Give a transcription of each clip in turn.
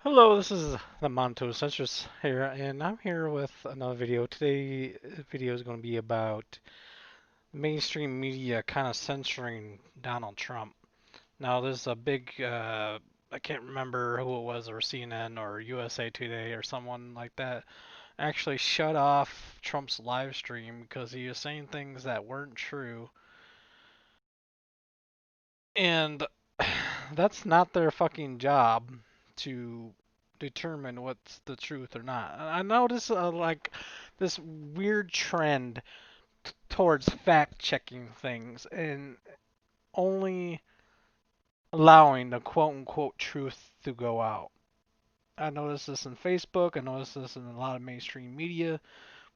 Hello, this is the Monto Census here, and I'm here with another video. Today, the video is going to be about mainstream media kind of censoring Donald Trump. Now, there's a big, I can't remember who it was, or CNN or USA Today or someone like that, actually shut off Trump's live stream because he was saying things that weren't true. And that's not their fucking job to determine what's the truth or not. I notice like this weird trend towards fact checking things and only allowing the quote unquote truth to go out. I notice this in Facebook, I notice this in a lot of mainstream media,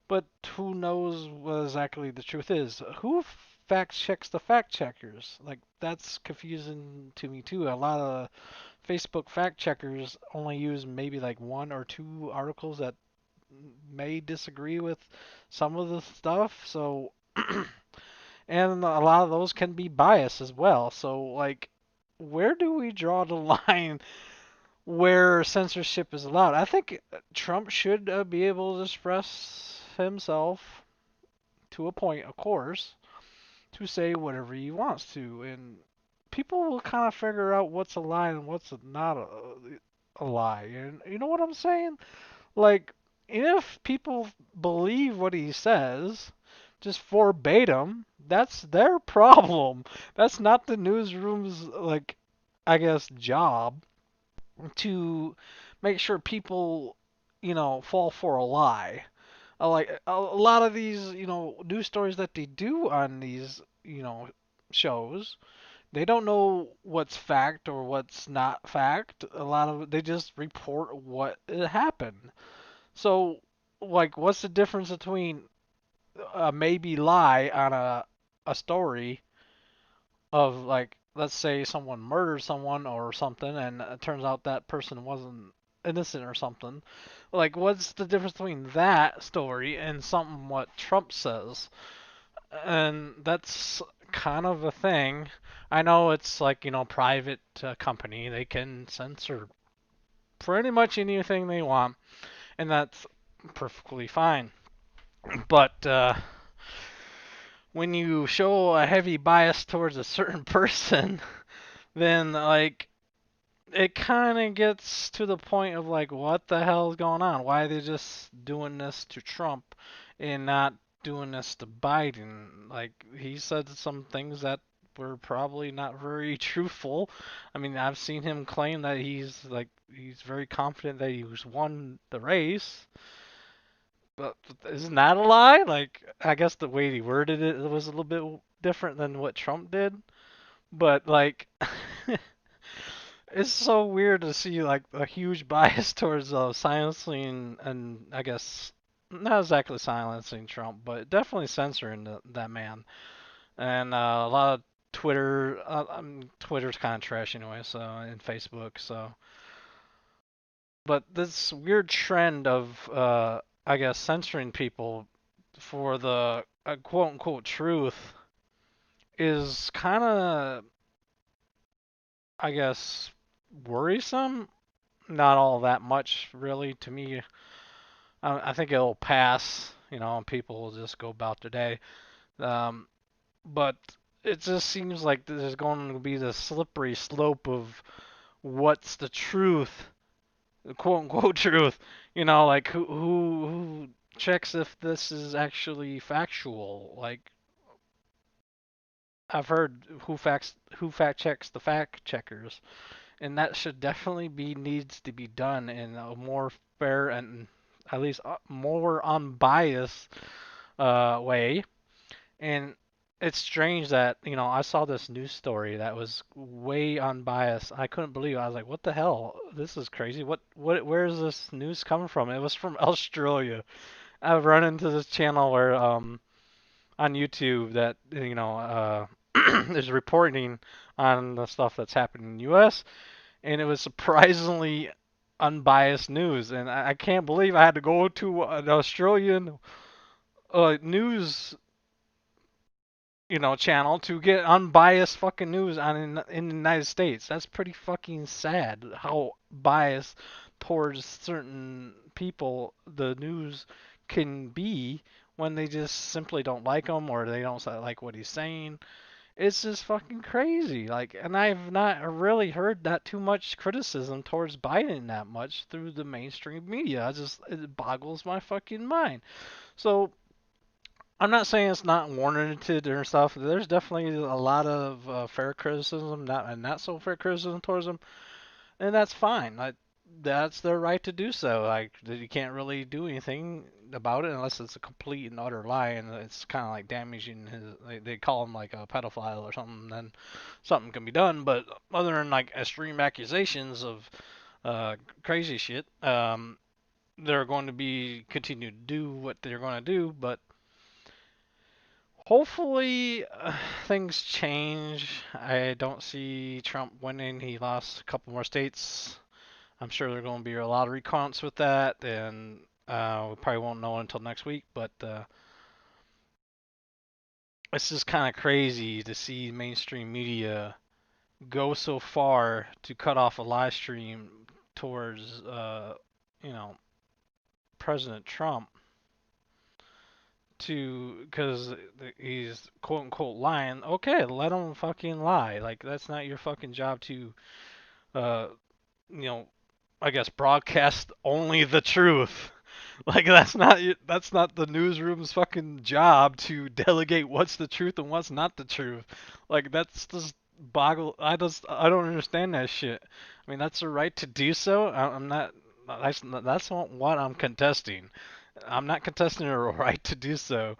but who knows what exactly the truth is? Who fact checks the fact checkers? Like, that's confusing to me too. A lot of Facebook fact checkers only use maybe like one or two articles that may disagree with some of the stuff. So, and a lot of those can be biased as well. So, like, where do we draw the line where censorship is allowed? I think Trump should be able to express himself to a point, of course, to say whatever he wants to, and people will kind of figure out what's a lie and what's not a lie. And you know what I'm saying? Like, if people believe what he says, just verbatim, that's their problem. That's not the newsroom's, like, I guess, job to make sure people, fall for a lie. Like a lot of these, news stories that they do on these, shows, they don't know what's fact or what's not fact. A lot of they just report what happened. So, like, what's the difference between a maybe lie on a story of, like, let's say someone murdered someone or something, and it turns out that person wasn't innocent or something. Like, what's the difference between that story and something what Trump says? And that's kind of a thing. I know it's like, private company. They can censor pretty much anything they want, and that's perfectly fine. But when you show a heavy bias towards a certain person, then, like, it kind of gets to the point of, like, what the hell is going on? Why are they just doing this to Trump and not doing this to Biden? Like, he said some things that were probably not very truthful. I mean, I've seen him claim that he's very confident that he's won the race. But isn't that a lie? Like, I guess the way he worded it was a little bit different than what Trump did. But, like, it's so weird to see, like, a huge bias towards silencing, and I guess not exactly silencing Trump, but definitely censoring that man. And a lot of Twitter's kind of trash anyway, so, and Facebook, so. But this weird trend of, I guess, censoring people for the quote unquote truth is kind of, I guess, worrisome. Not all that much, really, to me. I think it'll pass, and people will just go about their day. Um, but it just seems like there's going to be this slippery slope of what's the truth, the quote unquote truth. Like, who checks if this is actually factual? Like, I've heard who fact checks the fact checkers, and that should definitely be needs to be done in a more fair and at least more unbiased way. And it's strange that, I saw this news story that was way unbiased. I couldn't believe it. I was like, what the hell? This is crazy. Where is this news coming from? It was from Australia. I've run into this channel where on YouTube that, is reporting on the stuff that's happening in the US, and it was surprisingly unbiased news. And I can't believe I had to go to an Australian news, channel to get unbiased fucking news in the United States. That's pretty fucking sad how biased towards certain people the news can be when they just simply don't like him or they don't like what he's saying. It's just fucking crazy. Like, and I've not really heard that too much criticism towards Biden that much through the mainstream media. It boggles my fucking mind. So I'm not saying it's not warranted or stuff. There's definitely a lot of fair criticism, not so fair criticism towards him, and that's fine. That's their right to do so. Like you can't really do anything about it unless it's a complete and utter lie, and it's kind of like damaging his. They call him like a pedophile or something. Then something can be done. But other than like extreme accusations of crazy shit, they're going to be continue to do what they're going to do. But hopefully things change. I don't see Trump winning. He lost a couple more states. I'm sure there are going to be a lot of recounts with that, and we probably won't know until next week. But it's just kind of crazy to see mainstream media go so far to cut off a live stream towards, you know, President Trump to because he's quote unquote lying. Okay, let him fucking lie. Like that's not your fucking job to, uh, you know, I guess broadcast only the truth. Like that's not the newsroom's fucking job to delegate what's the truth and what's not the truth. Like that's just boggle. I don't understand that shit. I mean that's a right to do so. I'm not. That's not what I'm contesting. I'm not contesting a right to do so.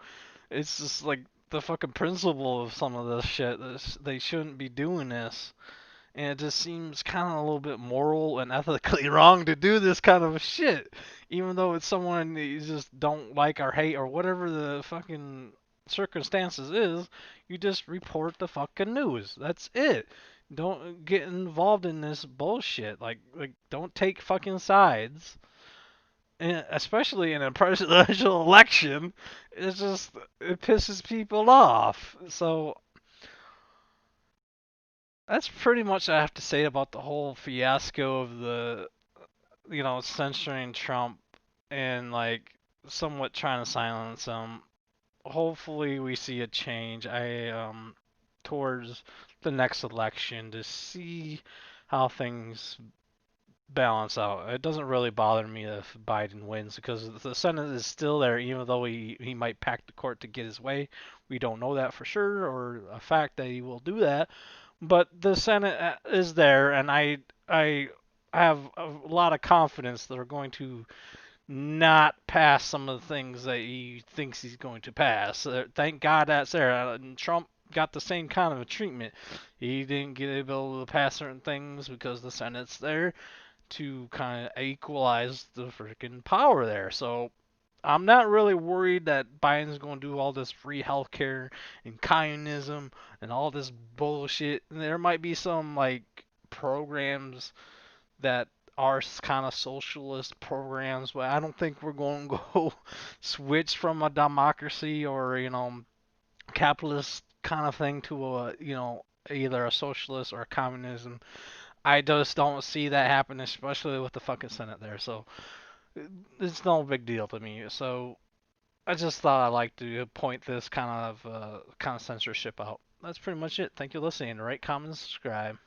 It's just like the fucking principle of some of this shit. They shouldn't be doing this. And it just seems kind of a little bit moral and ethically wrong to do this kind of shit, even though it's someone you just don't like or hate or whatever the fucking circumstances is. You just report the fucking news. That's it. Don't get involved in this bullshit. Like don't take fucking sides. And especially in a presidential election, it's just it pisses people off. So that's pretty much what I have to say about the whole fiasco of the, censoring Trump and like somewhat trying to silence him. Hopefully, we see a change. Towards the next election to see how things balance out. It doesn't really bother me if Biden wins because the Senate is still there, even though he might pack the court to get his way. We don't know that for sure, or a fact that he will do that. But the Senate is there, and I have a lot of confidence they're going to not pass some of the things that he thinks he's going to pass. Thank God that's there. And Trump got the same kind of a treatment. He didn't get able to pass certain things because the Senate's there to kind of equalize the freaking power there. So I'm not really worried that Biden's going to do all this free healthcare and communism and all this bullshit. And there might be some like programs that are kind of socialist programs, but I don't think we're going to go switch from a democracy or capitalist kind of thing to a either a socialist or a communism. I just don't see that happen, especially with the fucking Senate there. So it's no big deal to me. So I just thought I'd like to point this kind of censorship out. That's pretty much it. Thank you for listening. Rate, comment, and subscribe.